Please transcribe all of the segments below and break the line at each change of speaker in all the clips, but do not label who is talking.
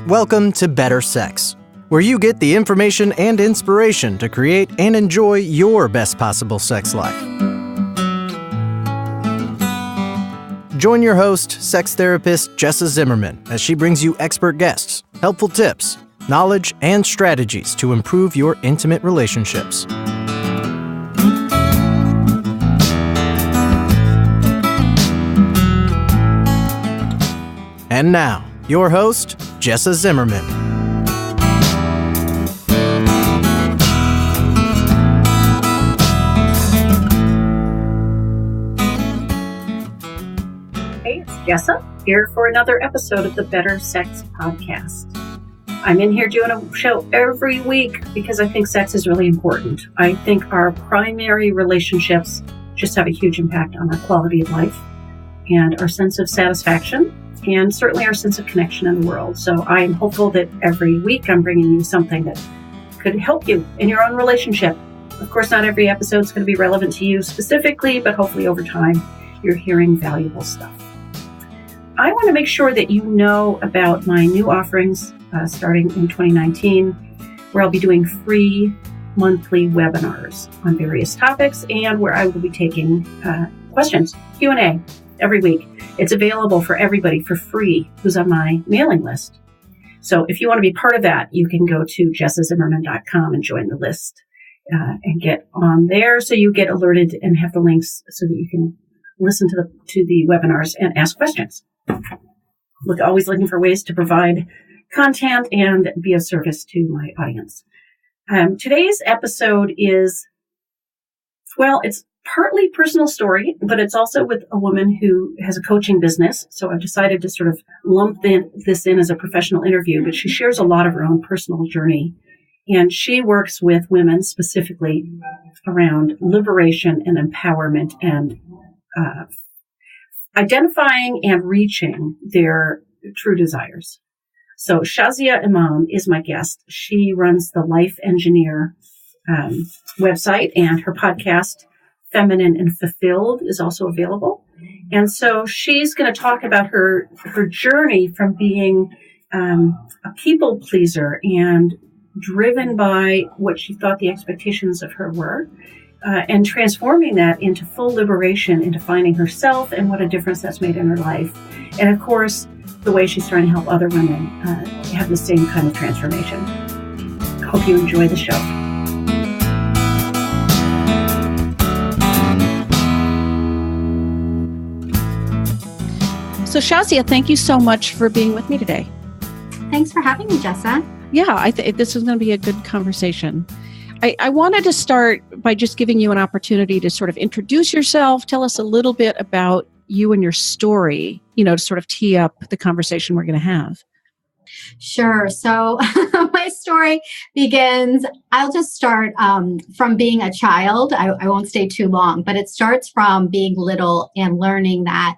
Welcome to Better Sex, where you get the information and inspiration to create and enjoy your best possible sex life. Join your host, sex therapist Shazia Zimmerman, as she brings you expert guests, helpful tips, knowledge, and strategies to improve your intimate relationships. And now, your host, Shazia Zimmerman.
Hey, it's Shazia here for another episode of the Better Sex Podcast. I'm in here doing a show every week because I think sex is really important. I think our primary relationships just have a huge impact on our quality of life and our sense of satisfaction, and certainly our sense of connection in the world. So I am hopeful that every week I'm bringing you something that could help you in your own relationship. Of course, not every episode is going to be relevant to you specifically, but hopefully over time you're hearing valuable stuff. I want to make sure that you know about my new offerings starting in 2019, where I'll be doing free monthly webinars on various topics and where I will be taking questions, Q&A, every week. It's available for everybody for free who's on my mailing list. So if you want to be part of that, you can go to jessazimmerman.com and join the list and get on there so you get alerted and have the links so that you can listen to the webinars and ask questions. Always looking for ways to provide content and be of service to my audience. Today's episode is, it's partly personal story, but it's also with a woman who has a coaching business. So I've decided to sort of lump this in as a professional interview, but she shares a lot of her own personal journey. And she works with women specifically around liberation and empowerment and identifying and reaching their true desires. So Shazia Imam is my guest. She runs the Life Engineer website, and her podcast, Feminine and Fulfilled, is also available. And so she's going to talk about her journey from being a people pleaser and driven by what she thought the expectations of her were, and transforming that into full liberation, into finding herself and what a difference that's made in her life. And of course, the way she's trying to help other women have the same kind of transformation. Hope you enjoy the show.
So Shazia, thank you so much for being with me today.
Thanks for having me, Jessa.
Yeah, I think this is going to be a good conversation. I wanted to start by just giving you an opportunity to sort of introduce yourself, tell us a little bit about you and your story, to sort of tee up the conversation we're going to have.
Sure. So my story begins, I'll just start from being a child. I won't stay too long, but it starts from being little and learning that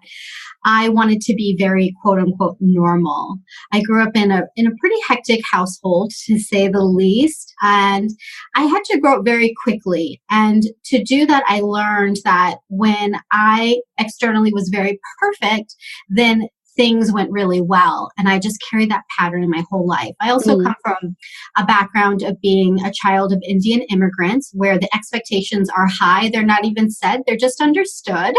I wanted to be very quote unquote normal. I grew up in a pretty hectic household, to say the least, and I had to grow up very quickly. And to do that, I learned that when I externally was very perfect, then things went really well. And I just carried that pattern in my whole life. I also come from a background of being a child of Indian immigrants where the expectations are high. They're not even said, they're just understood.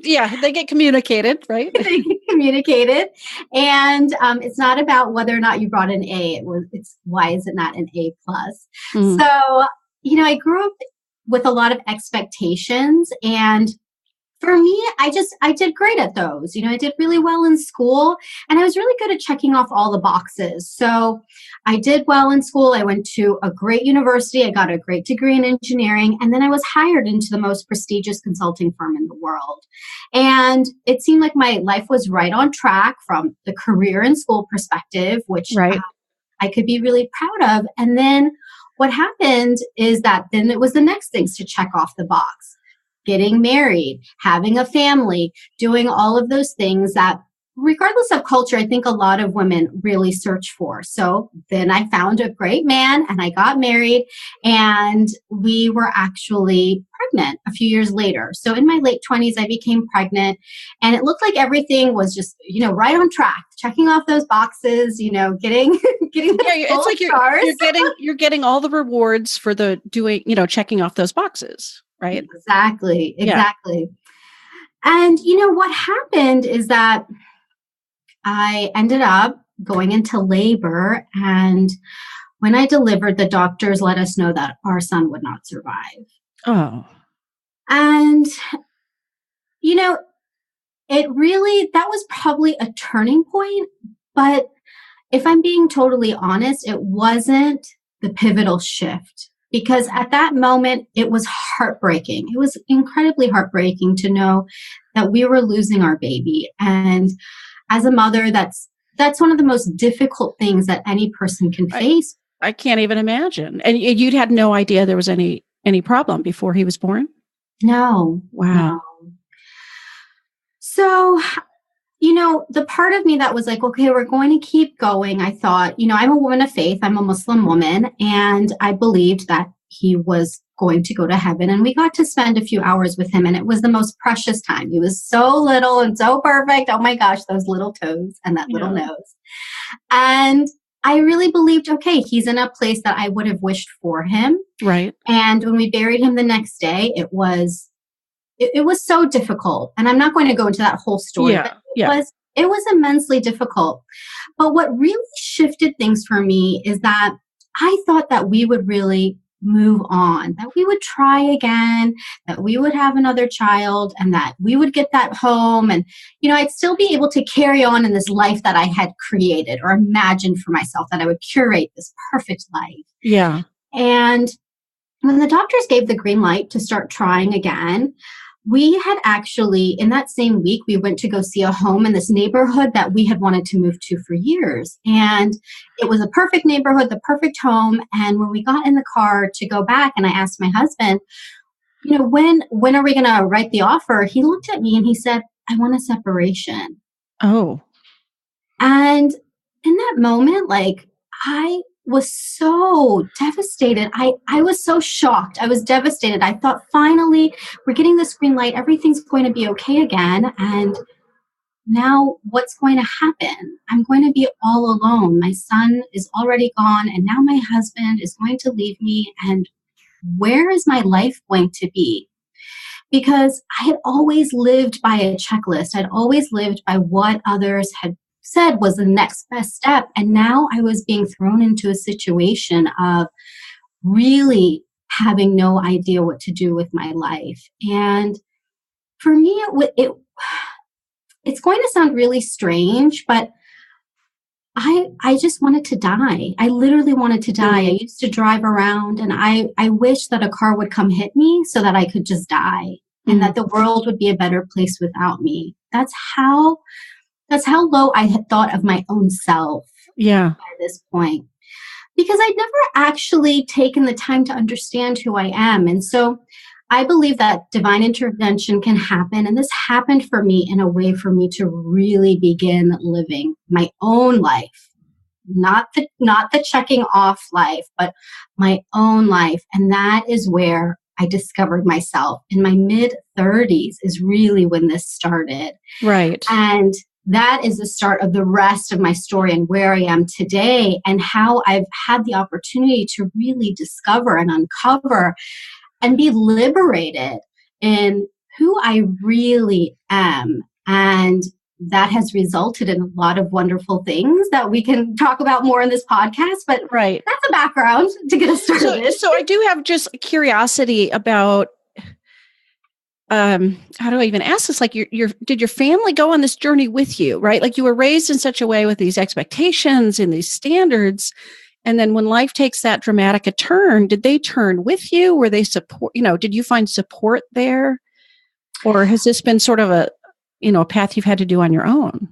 Yeah, they get communicated, right?
They get communicated. And it's not about whether or not you brought an A. It's why is it not an A+. So, I grew up with a lot of expectations, and for me, I did great at those. I did really well in school, and I was really good at checking off all the boxes. So I did well in school. I went to a great university. I got a great degree in engineering, and then I was hired into the most prestigious consulting firm in the world. And it seemed like my life was right on track from the career and school perspective, which I could be really proud of. And then what happened is that then it was the next things to check off the box. Getting married, having a family, doing all of those things that regardless of culture, I think a lot of women really search for. So then I found a great man and I got married, and we were actually pregnant a few years later. So in my late 20s, I became pregnant, and it looked like everything was just, right on track, checking off those boxes, getting
it's like you're getting all the rewards for the doing, checking off those boxes, right?
Exactly.
Yeah.
And what happened is that I ended up going into labor, and when I delivered, the doctors let us know that our son would not survive.
Oh.
And, that was probably a turning point. But if I'm being totally honest, it wasn't the pivotal shift, because at that moment, it was heartbreaking. It was incredibly heartbreaking to know that we were losing our baby. And as a mother, that's one of the most difficult things that any person can face.
I can't even imagine. And you'd had no idea there was any problem before he was born?
No.
Wow.
No. So, the part of me that was like, okay, we're going to keep going. I thought, I'm a woman of faith. I'm a Muslim woman. And I believed that he was going to go to heaven. And we got to spend a few hours with him. And it was the most precious time. He was so little and so perfect. Oh my gosh, those little toes and that little nose. And I really believed, okay, he's in a place that I would have wished for him.
Right.
And when we buried him the next day, it was so difficult. And I'm not going to go into that whole story, but it was immensely difficult. But what really shifted things for me is that I thought that we would really move on, that we would try again, that we would have another child, and that we would get that home. And, I'd still be able to carry on in this life that I had created or imagined for myself, that I would curate this perfect life.
Yeah.
And when the doctors gave the green light to start trying again, we had actually, in that same week, we went to go see a home in this neighborhood that we had wanted to move to for years. And it was a perfect neighborhood, the perfect home. And when we got in the car to go back, and I asked my husband, when are we going to write the offer? He looked at me and he said, I want a separation.
Oh.
And in that moment, I was so devastated. I was so shocked. I was devastated. I thought, finally, we're getting this green light. Everything's going to be okay again. And now what's going to happen? I'm going to be all alone. My son is already gone, and now my husband is going to leave me. And where is my life going to be? Because I had always lived by a checklist. I'd always lived by what others had said was the next best step. And now I was being thrown into a situation of really having no idea what to do with my life. And for me, it's going to sound really strange, but I just wanted to die. I literally wanted to die. I used to drive around, and I wish that a car would come hit me so that I could just die, and that the world would be a better place without me. That's how low I had thought of my own self by this point, because I'd never actually taken the time to understand who I am. And so I believe that divine intervention can happen. And this happened for me in a way for me to really begin living my own life, not the checking off life, but my own life. And that is where I discovered myself. In my mid-30s is really when this started.
Right.
And that is the start of the rest of my story and where I am today, and how I've had the opportunity to really discover and uncover and be liberated in who I really am. And that has resulted in a lot of wonderful things that we can talk about more in this podcast. But that's a background to get us started.
So I do have just curiosity about, how do I even ask this? Like, did your family go on this journey with you, right? Like, you were raised in such a way with these expectations and these standards. And then when life takes that dramatic a turn, did they turn with you? Were they support, did you find support there? Or has this been sort of a path you've had to do on your own?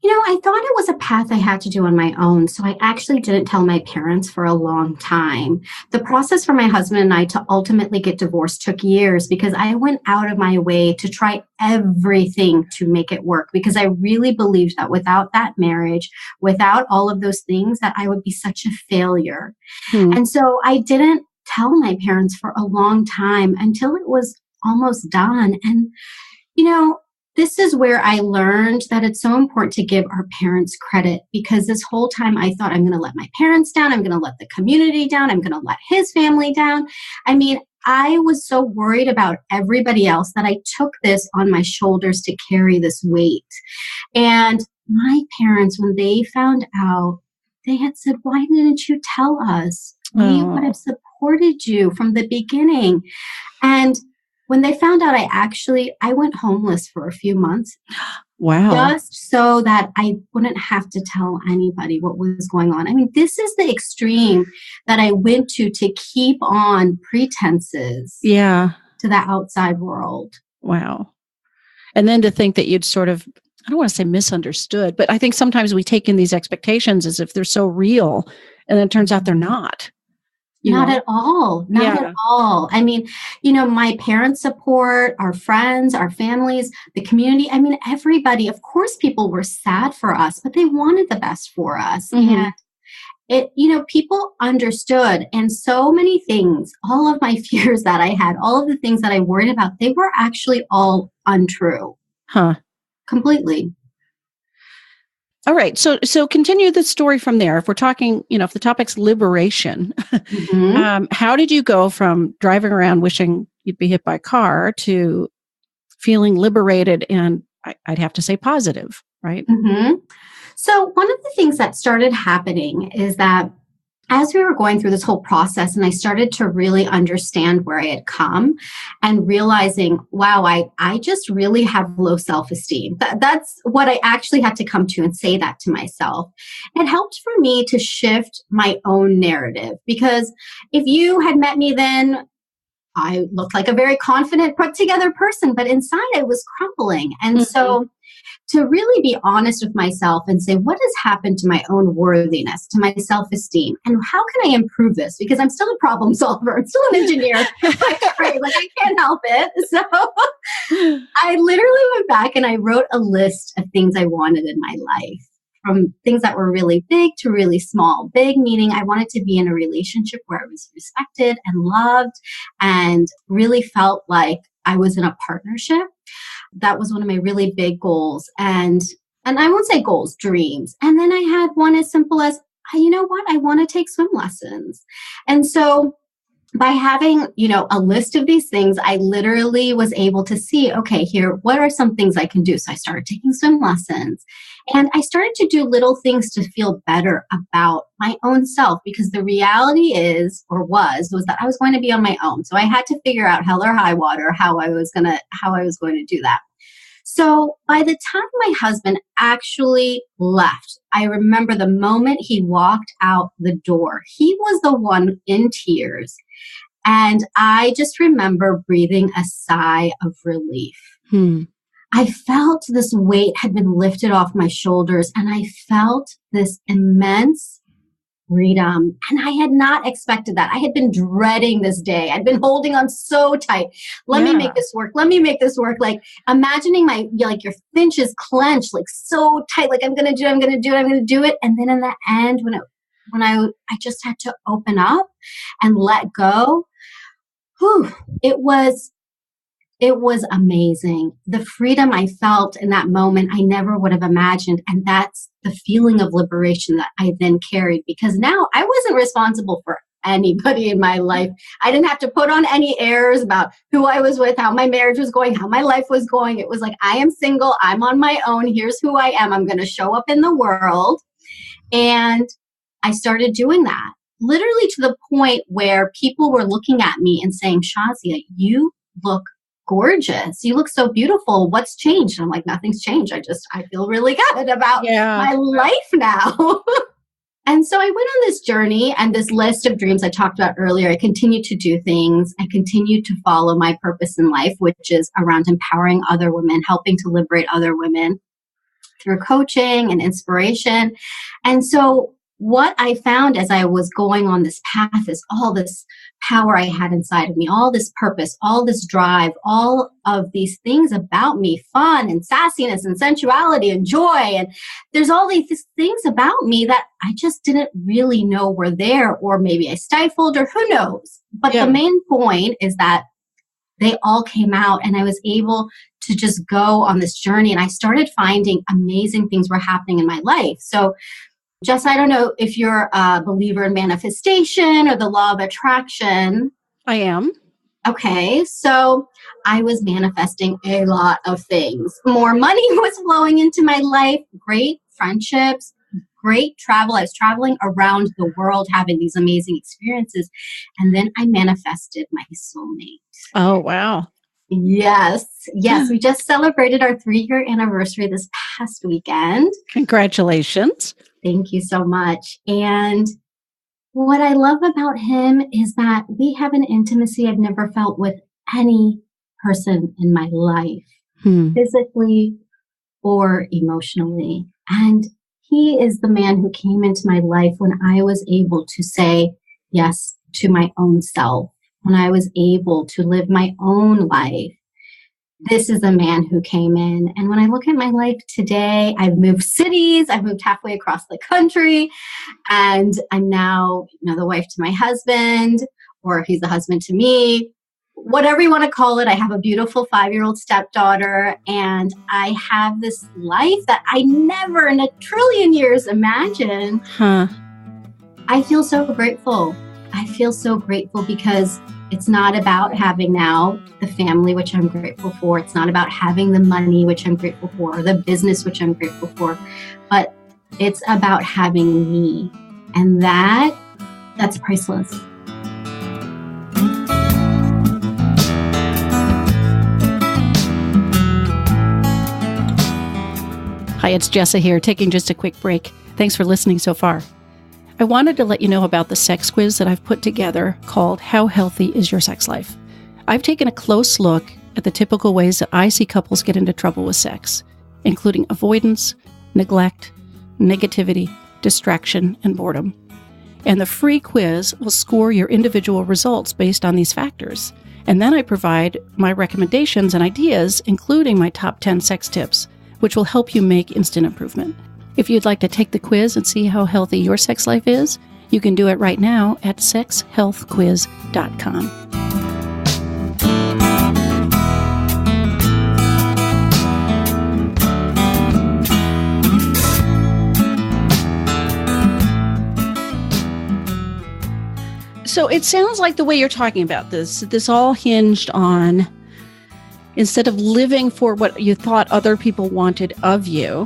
I thought it was a path I had to do on my own. So I actually didn't tell my parents for a long time. The process for my husband and I to ultimately get divorced took years because I went out of my way to try everything to make it work because I really believed that without that marriage, without all of those things, that I would be such a failure. And so I didn't tell my parents for a long time until it was almost done. And, this is where I learned that it's so important to give our parents credit because this whole time I thought I'm going to let my parents down. I'm going to let the community down. I'm going to let his family down. I mean, I was so worried about everybody else that I took this on my shoulders to carry this weight. And my parents, when they found out, they had said, why didn't you tell us? We would have supported you from the beginning. And when they found out, I went homeless for a few months.
Wow.
Just so that I wouldn't have to tell anybody what was going on. I mean, this is the extreme that I went to keep on pretenses to the outside world.
Wow. And then to think that you'd sort of, I don't want to say misunderstood, but I think sometimes we take in these expectations as if they're so real, and then it turns out they're not.
Not at all. Not at all. I mean, my parents' support, our friends, our families, the community. I mean, everybody, of course, people were sad for us, but they wanted the best for us. And people understood. And so many things, all of my fears that I had, all of the things that I worried about, they were actually all untrue. Completely.
All right. So continue the story from there. If we're talking, if the topic's liberation, how did you go from driving around wishing you'd be hit by a car to feeling liberated and I'd have to say positive, right?
So one of the things that started happening is that as we were going through this whole process and I started to really understand where I had come and realizing, wow, I just really have low self-esteem. That's what I actually had to come to and say that to myself. It helped for me to shift my own narrative because if you had met me then, I looked like a very confident, put together person, but inside I was crumbling. And so to really be honest with myself and say, what has happened to my own worthiness, to my self-esteem, and how can I improve this? Because I'm still a problem solver. I'm still an engineer. I can't help it. So I literally went back and I wrote a list of things I wanted in my life, from things that were really big to really small. Big meaning I wanted to be in a relationship where I was respected and loved and really felt like I was in a partnership. That was one of my really big goals. And I won't say goals, dreams. And then I had one as simple as, you know what? I want to take swim lessons. And so by having, a list of these things, I literally was able to see, okay, here, what are some things I can do? So I started taking swim lessons and I started to do little things to feel better about my own self because the reality was that I was going to be on my own. So I had to figure out hell or high water how I was going to do that. So by the time my husband actually left, I remember the moment he walked out the door, he was the one in tears. And I just remember breathing a sigh of relief. I felt this weight had been lifted off my shoulders and I felt this immense freedom. And I had not expected that. I had been dreading this day. I'd been holding on so tight. Let me make this work. Let me make this work. Like imagining your finches clenched, like so tight, like I'm going to do it. And then in the end, when I just had to open up and let go, it was amazing. The freedom I felt in that moment, I never would have imagined. And that's the feeling of liberation that I then carried because now I wasn't responsible for anybody in my life. I didn't have to put on any airs about who I was with, how my marriage was going, how my life was going. It was like, I am single. I'm on my own. Here's who I am. I'm going to show up in the world. And I started doing that literally to the point where people were looking at me and saying, Shazia, you look gorgeous. You look so beautiful. What's changed? And I'm like, nothing's changed. I feel really good about my life now. And so I went on this journey and this list of dreams I talked about earlier. I continued to do things. I continued to follow my purpose in life, which is around empowering other women, helping to liberate other women. through coaching and inspiration. And so what I found as I was going on this path is all this power I had inside of me, all this purpose, all this drive, all of these things about me, fun and sassiness and sensuality and joy. And there's all these things about me that I just didn't really know were there, or maybe I stifled, or who knows. But the main point is that they all came out, and I was able to just go on this journey, and I started finding amazing things were happening in my life. So Jess, I don't know if you're a believer in manifestation or the law of attraction.
I am.
Okay, so I was manifesting a lot of things. More money was flowing into my life, great friendships, great travel. I was traveling around the world, having these amazing experiences. And then I manifested my soulmate.
Oh, wow.
Yes. We just celebrated our 3-year anniversary this past weekend.
Congratulations.
Thank you so much. And what I love about him is that we have an intimacy I've never felt with any person in my life, physically or emotionally. And he is the man who came into my life when I was able to say yes to my own self, when I was able to live my own life. This is a man who came in. And when I look at my life today, I've moved cities, I've moved halfway across the country, and I'm now, the wife to my husband, or he's the husband to me, whatever you want to call it. I have a beautiful 5-year-old stepdaughter, and I have this life that I never in a trillion years imagined. I feel so grateful. I feel so grateful because it's not about having now the family, which I'm grateful for. It's not about having the money, which I'm grateful for, or the business, which I'm grateful for. But it's about having me. And that's priceless.
Hi, it's Jessa here, taking just a quick break. Thanks for listening so far. I wanted to let you know about the sex quiz that I've put together called How Healthy Is Your Sex Life? I've taken a close look at the typical ways that I see couples get into trouble with sex, including avoidance, neglect, negativity, distraction, and boredom. And the free quiz will score your individual results based on these factors. And then I provide my recommendations and ideas, including my top 10 sex tips, which will help you make instant improvement. If you'd like to take the quiz and see how healthy your sex life is, you can do it right now at sexhealthquiz.com. So it sounds like the way you're talking about this all hinged on, instead of living for what you thought other people wanted of you,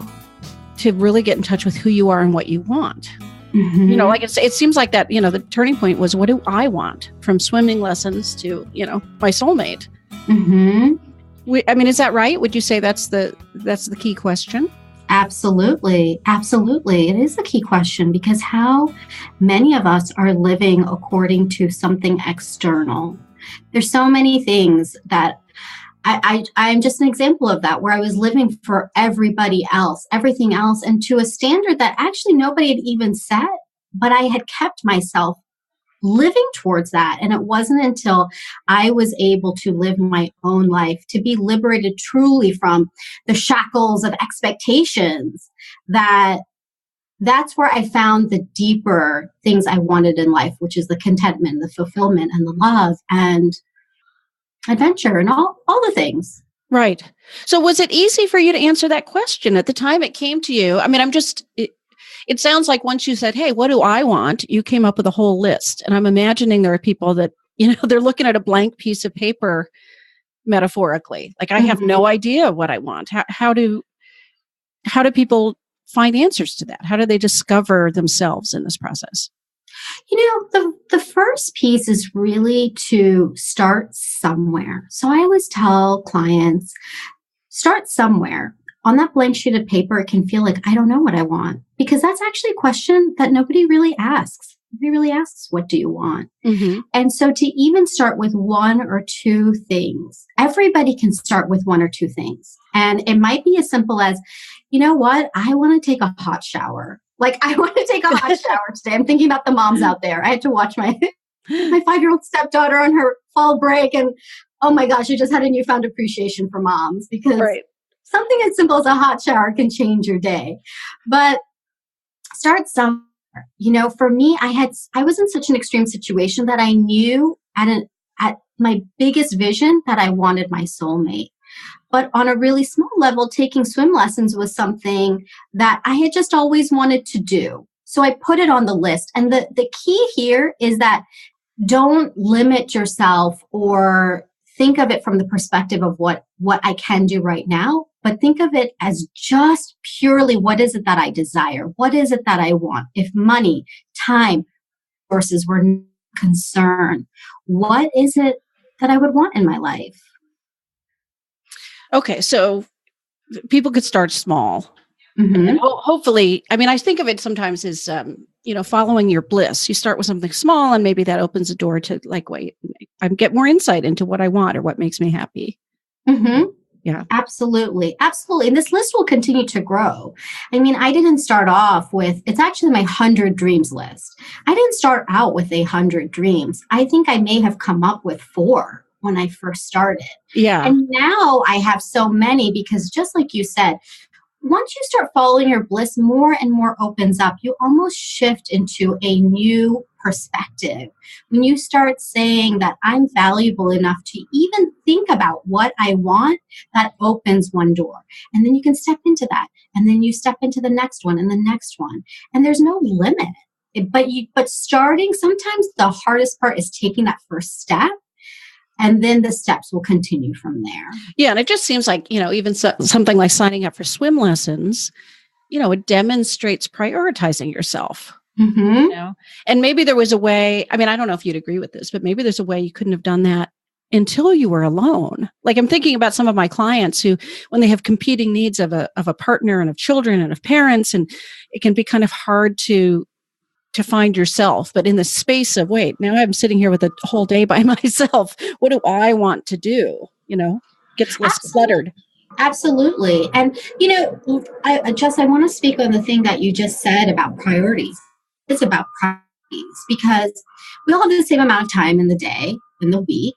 to really get in touch with who you are and what you want. Like it seems like that, the turning point was, what do I want? From swimming lessons to, my soulmate. Is that right? Would you say that's the key question?
Absolutely. Absolutely. It is the key question, because how many of us are living according to something external? There's so many things that I'm just an example of that, where I was living for everybody else, everything else, and to a standard that actually nobody had even set, but I had kept myself living towards that. And it wasn't until I was able to live my own life, to be liberated truly from the shackles of expectations, that's where I found the deeper things I wanted in life, which is the contentment, the fulfillment, and the love, and adventure, and all the things.
Right. So was it easy for you to answer that question at the time it came to you? It sounds like once you said, hey, what do I want? You came up with a whole list. And I'm imagining there are people that, they're looking at a blank piece of paper, metaphorically. Like, I have no idea what I want. How do people find answers to that? How do they discover themselves in this process?
The first piece is really to start somewhere. So I always tell clients, start somewhere. On that blank sheet of paper, it can feel like, I don't know what I want, because that's actually a question that nobody really asks. Nobody really asks, what do you want? And so to even start with 1 or 2 things, everybody can start with 1 or 2 things. And it might be as simple as, you know what? I want to take a hot shower. Like, I want to take a hot shower today. I'm thinking about the moms out there. I had to watch my 5-year-old stepdaughter on her fall break. And oh my gosh, I just had a newfound appreciation for moms, because something as simple as a hot shower can change your day. But start somewhere. You know, for me, I was in such an extreme situation that I knew at my biggest vision that I wanted my soulmate. But on a really small level, taking swim lessons was something that I had just always wanted to do. So I put it on the list. And the key here is that don't limit yourself or think of it from the perspective of what I can do right now, but think of it as just purely, what is it that I desire? What is it that I want? If money, time, resources were no concern, what is it that I would want in my life?
Okay, so people could start small.
Mm-hmm.
And hopefully, I mean, I think of it sometimes as, following your bliss. You start with something small, and maybe that opens a door to I get more insight into what I want or what makes me happy.
Mm-hmm.
Yeah,
absolutely. Absolutely. And this list will continue to grow. I mean, I didn't start off with, it's actually my 100 dreams list. I didn't start out with 100 dreams. I think I may have come up with 4 when I first started.
Yeah.
And now I have so many, because just like you said, once you start following your bliss, more and more opens up. You almost shift into a new perspective. When you start saying that I'm valuable enough to even think about what I want, that opens one door. And then you can step into that. And then you step into the next one and the next one. And there's no limit. But starting, sometimes the hardest part is taking that first step. And then the steps will continue from there.
Yeah. And it just seems like, even something like signing up for swim lessons, it demonstrates prioritizing yourself.
Mm-hmm.
And maybe there was a way, I mean, I don't know if you'd agree with this, but maybe there's a way you couldn't have done that until you were alone. Like, I'm thinking about some of my clients who, when they have competing needs of a partner and of children and of parents, and it can be kind of hard to find yourself, but in the space of, wait, now I'm sitting here with a whole day by myself. What do I want to do? Gets less cluttered.
Absolutely. And, Jess, I want to speak on the thing that you just said about priorities. It's about priorities, because we all have the same amount of time in the day, in the week,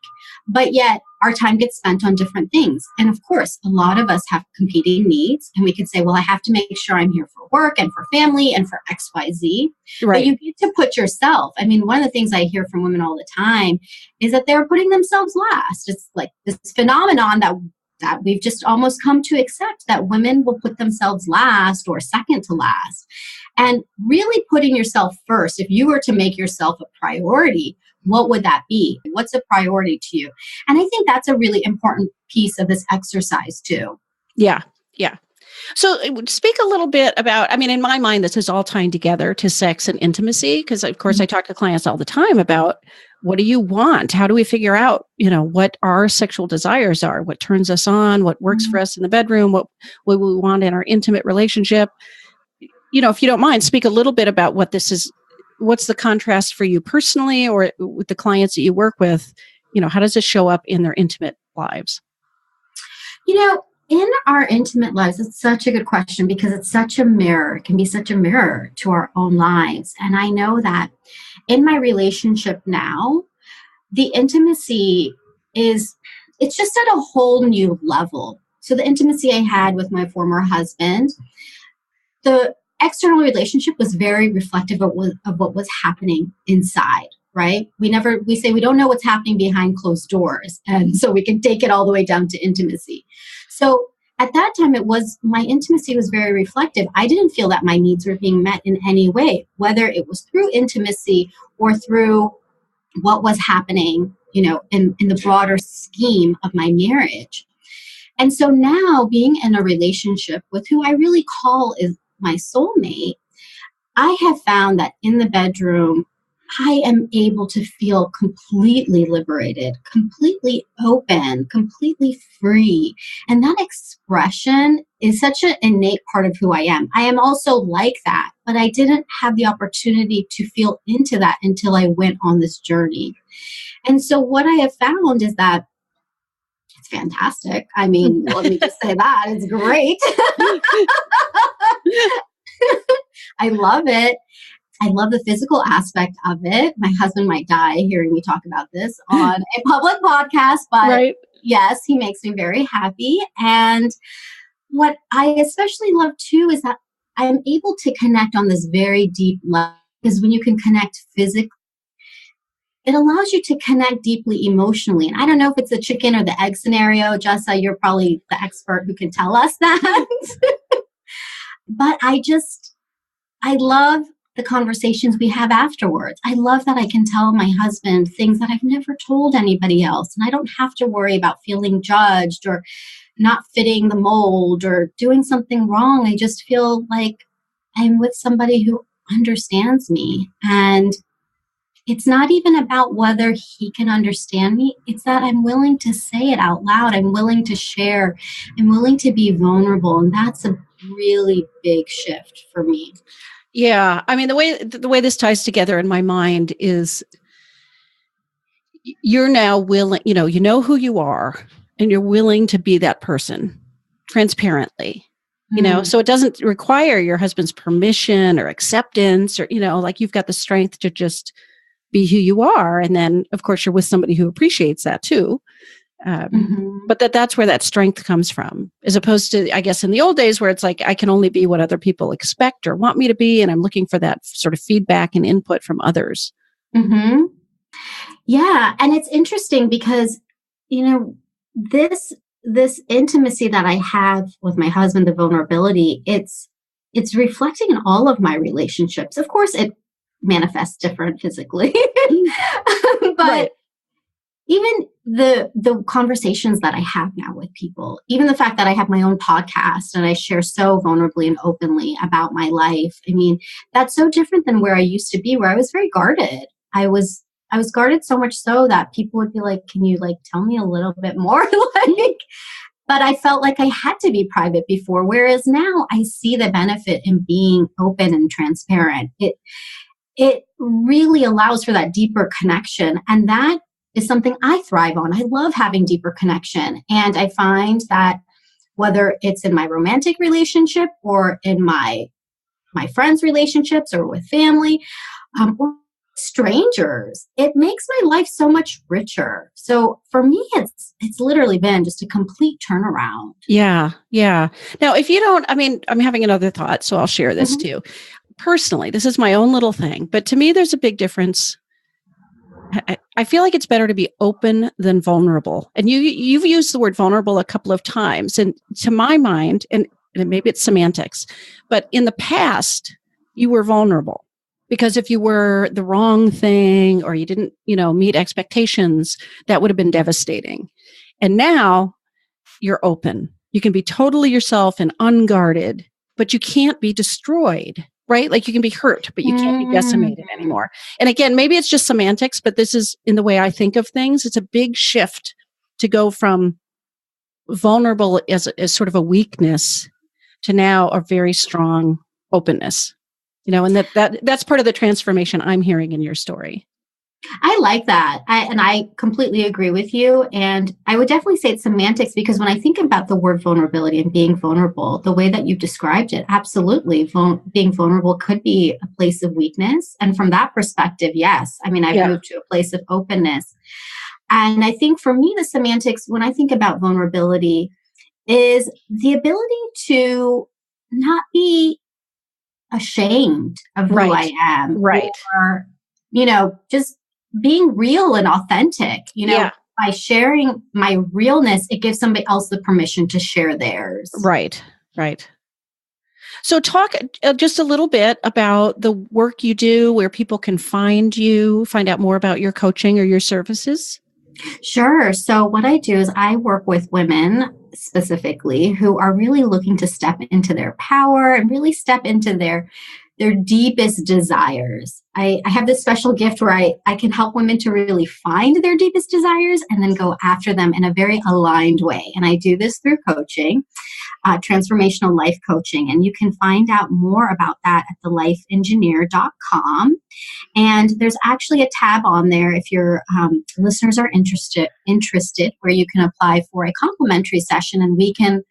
but yet our time gets spent on different things. And of course, a lot of us have competing needs, and we could say, well, I have to make sure I'm here for work and for family and for X, Y, Z.
Right.
But you get to put yourself. I mean, one of the things I hear from women all the time is that they're putting themselves last. It's like this phenomenon that we've just almost come to accept, that women will put themselves last or second to last. And really putting yourself first, if you were to make yourself a priority, what would that be? What's a priority to you? And I think that's a really important piece of this exercise too.
Yeah. Yeah. So speak a little bit about, I mean, in my mind, this is all tying together to sex and intimacy, because of course I talk to clients all the time about, what do you want? How do we figure out, what our sexual desires are, what turns us on, what works for us in the bedroom, what we want in our intimate relationship? If you don't mind, speak a little bit about what this is. What's the contrast for you personally, or with the clients that you work with? How does this show up in their intimate lives?
In our intimate lives, it's such a good question, because it's such a mirror. It can be such a mirror to our own lives. And I know that in my relationship now, the intimacy it's just at a whole new level. So the intimacy I had with my former husband, the external relationship was very reflective of what was happening inside, right? We say we don't know what's happening behind closed doors. And so we can take it all the way down to intimacy. So at that time, my intimacy was very reflective. I didn't feel that my needs were being met in any way, whether it was through intimacy or through what was happening, in the broader scheme of my marriage. And so now, being in a relationship with who I really call is my soulmate, I have found that in the bedroom, I am able to feel completely liberated, completely open, completely free. And that expression is such an innate part of who I am. I am also like that, but I didn't have the opportunity to feel into that until I went on this journey. And so what I have found is that it's fantastic. I mean, let me just say that. It's great. I love it. I love the physical aspect of it. My husband might die hearing me talk about this on a public podcast, but
Right.
yes, he makes me very happy. And what I especially love too is that I'm able to connect on this very deep level, because when you can connect physically, it allows you to connect deeply emotionally. And I don't know if it's the chicken or the egg scenario. Jessa, you're probably the expert who can tell us that. But I love the conversations we have afterwards. I love that I can tell my husband things that I've never told anybody else. And I don't have to worry about feeling judged or not fitting the mold or doing something wrong. I just feel like I'm with somebody who understands me. And it's not even about whether he can understand me. It's that I'm willing to say it out loud. I'm willing to share. I'm willing to be vulnerable. And that's a really big shift for me.
Yeah. I mean, the way this ties together in my mind is you're now willing, you know who you are, and you're willing to be that person transparently. So it doesn't require your husband's permission or acceptance, or, like you've got the strength to just be who you are. And then, of course, you're with somebody who appreciates that too. But that's where that strength comes from, as opposed to, I guess, in the old days where it's like, I can only be what other people expect or want me to be. And I'm looking for that sort of feedback and input from others.
Mm-hmm. Yeah. And it's interesting because, this intimacy that I have with my husband, the vulnerability, it's reflecting in all of my relationships. Of course, it manifests different physically, but
right.
Even the conversations that I have now with people, even the fact that I have my own podcast and I share so vulnerably and openly about my life. I mean, that's so different than where I used to be, where I was very guarded. I was guarded so much so that people would be like, can you tell me a little bit more? But I felt like I had to be private before. Whereas now I see the benefit in being open and transparent. It really allows for that deeper connection. And that is something I thrive on. I love having deeper connection. And I find that whether it's in my romantic relationship or in my friends' relationships or with family, or strangers, it makes my life so much richer. So for me, it's literally been just a complete turnaround.
Yeah. Yeah. Now, if you don't, I'm having another thought, so I'll share this too. Personally, this is my own little thing, but to me, there's a big difference. I feel like it's better to be open than vulnerable. And you've used the word vulnerable a couple of times. And to my mind, and maybe it's semantics, but in the past, you were vulnerable because if you were the wrong thing or you didn't, meet expectations, that would have been devastating. And now you're open. You can be totally yourself and unguarded, but you can't be destroyed. Right? Like you can be hurt, but you can't be decimated anymore. And again, maybe it's just semantics, but this is in the way I think of things. It's a big shift to go from vulnerable as sort of a weakness to now a very strong openness. And that's part of the transformation I'm hearing in your story.
I like that. I completely agree with you. And I would definitely say it's semantics, because when I think about the word vulnerability and being vulnerable, the way that you've described it, absolutely, being vulnerable could be a place of weakness. And from that perspective, yes. I've moved to a place of openness. And I think for me, the semantics, when I think about vulnerability, is the ability to not be ashamed of who I am.
Right.
Or, just being real and authentic, by sharing my realness, it gives somebody else the permission to share theirs.
Right. Right. So talk just a little bit about the work you do, where people can find out more about your coaching or your services.
Sure. So what I do is I work with women specifically who are really looking to step into their power and really step into their deepest desires. I have this special gift where I can help women to really find their deepest desires and then go after them in a very aligned way. And I do this through coaching, transformational life coaching. And you can find out more about that at thelifeengineer.com. And there's actually a tab on there if your listeners are interested, where you can apply for a complimentary session, and we can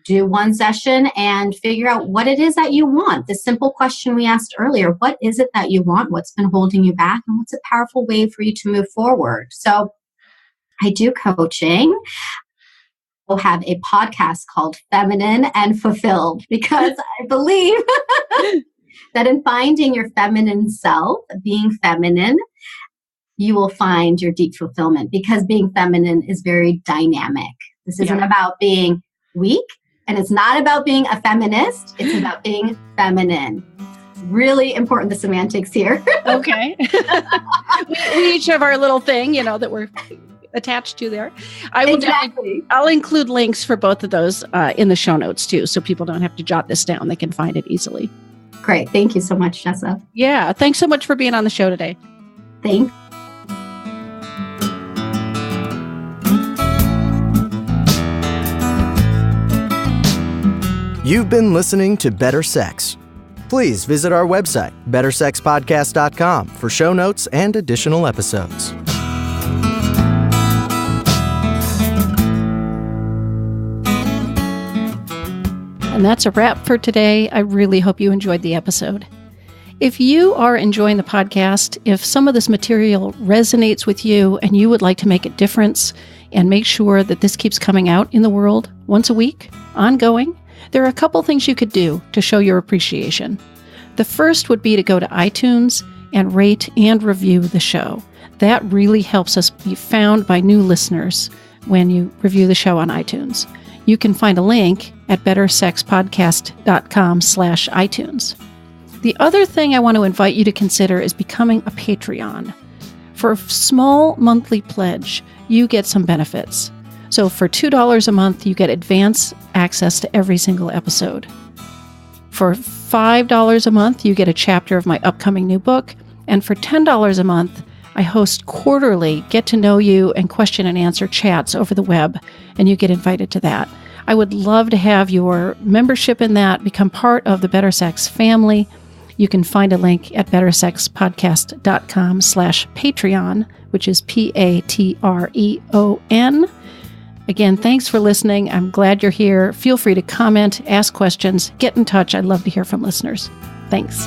do one session and figure out what it is that you want. The simple question we asked earlier, what is it that you want? What's been holding you back? And what's a powerful way for you to move forward? So I do coaching. We'll have a podcast called Feminine and Fulfilled, because I believe that in finding your feminine self, being feminine, you will find your deep fulfillment, because being feminine is very dynamic. This isn't about being weak, and it's not about being a feminist. It's about being feminine. Really important, the semantics here.
Okay. we each have our little thing, that we're attached to there. I'll include links for both of those in the show notes too, so people don't have to jot this down. They can find it easily.
Great. Thank you so much, Jessa.
Yeah. Thanks so much for being on the show today.
Thanks.
You've been listening to Better Sex. Please visit our website, bettersexpodcast.com, for show notes and additional episodes.
And that's a wrap for today. I really hope you enjoyed the episode. If you are enjoying the podcast, if some of this material resonates with you and you would like to make a difference and make sure that this keeps coming out in the world once a week, ongoing, there are a couple things you could do to show your appreciation. The first would be to go to iTunes and rate and review the show. That really helps us be found by new listeners when you review the show on iTunes. You can find a link at bettersexpodcast.com/iTunes. The other thing I want to invite you to consider is becoming a Patreon. For a small monthly pledge, you get some benefits. So for $2 a month, you get advance access to every single episode. For $5 a month, you get a chapter of my upcoming new book. And for $10 a month, I host quarterly get-to-know-you and question and answer chats over the web, and you get invited to that. I would love to have your membership in that, become part of the Better Sex family. You can find a link at bettersexpodcast.com/Patreon, which is Patreon. Again, thanks for listening. I'm glad you're here. Feel free to comment, ask questions, get in touch. I'd love to hear from listeners. Thanks.